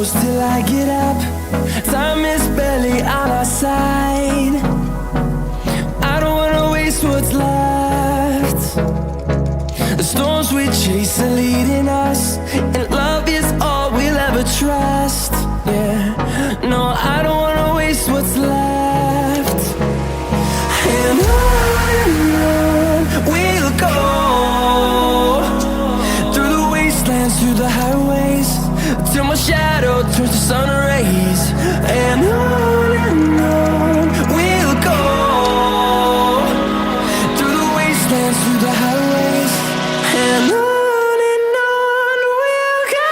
close till I get up. Time is barely on our side. I don't wanna waste what's left. The storms we chase are leading us, and love is all we'll ever trust. Yeah, no, I don't wanna waste what's left. And on we'll go, through the wastelands, through the highways, till my shadow turns to sun rays. And on we'll go, through the wastelands, through the highways, and on we'll go.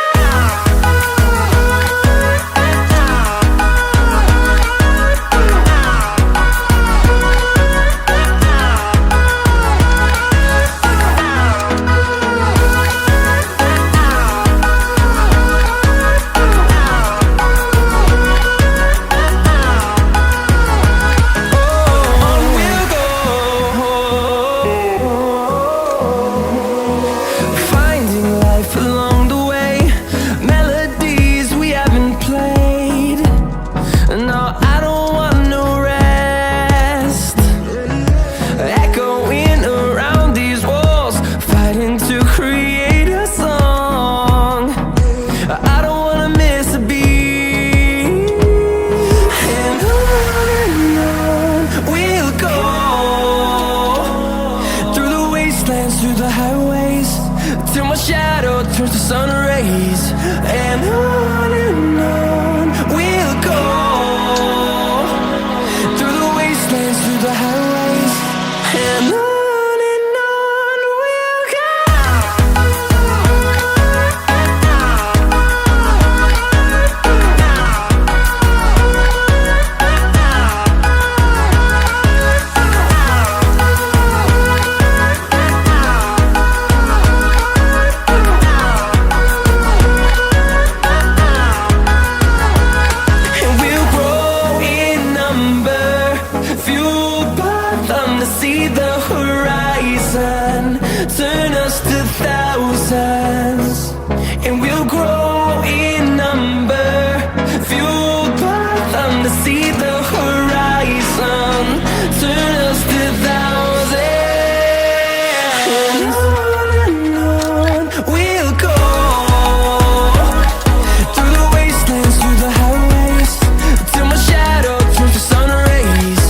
Through the highways, till my shadow turns to sun rays. And on we'll go, through the wastelands, through the highways, and on we'll go. See the horizon, turn us to thousands, and we'll grow in number, fueled by them to see the horizon, turn us to thousands. And on we'll go, through the wastelands, through the highways, till my shadow turns to sun rays.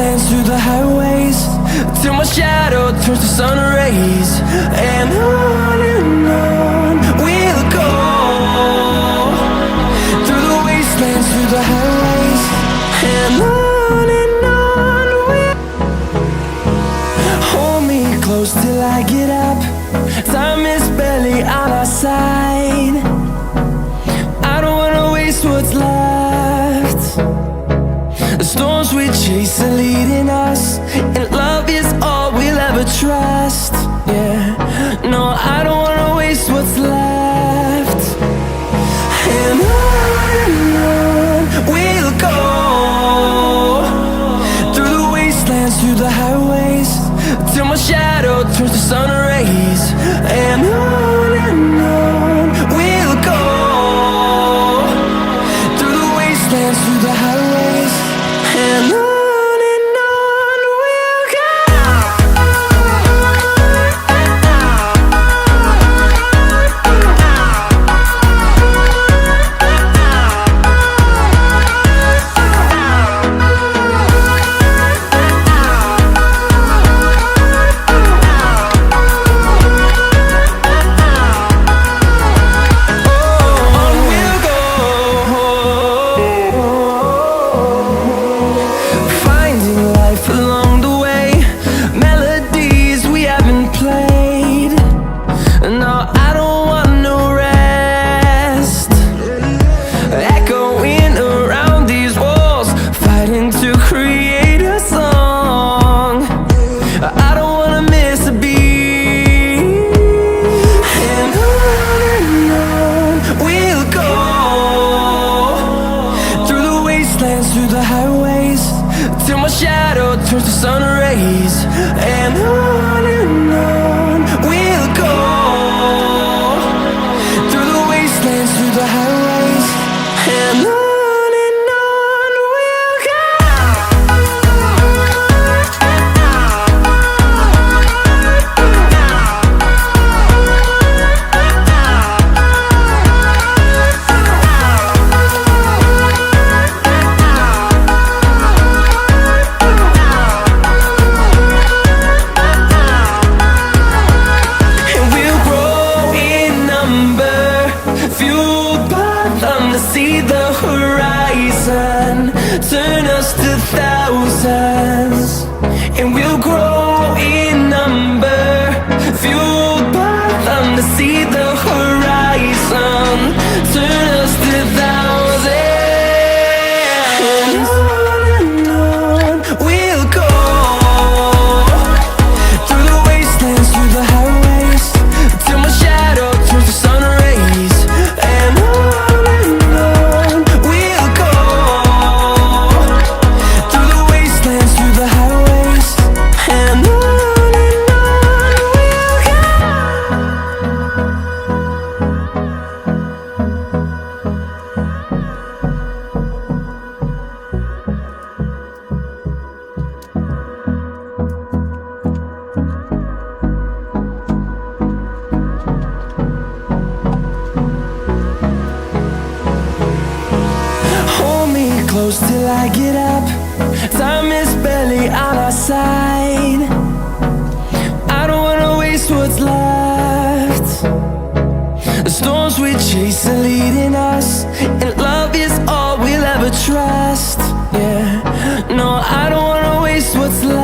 And through the highways, till my shadow turns to sun rays. And on we'll go, through the wastelands, through the highways, and on we'll. Hold me close till I get up. Time is barely on our side. I don't wanna waste what's left. The storms we chase are leading us, and love is all we'll ever trust. Yeah, no, see the horizon, turn us to thousands, and we'll grow in number, fueled by them to see the horizon, turn us to thousands, and on we'll go, through the wastelands, through the highways, till my shadow turns to sun rays, and on we'll go, through the wastelands, through the highways, and on we'll go. Hold me close till I get up. Time is barely on our side. I don't wanna waste what's left. The storms we chase are leading us, and love is all we'll ever trust. Yeah, no, I don't wanna waste what's left.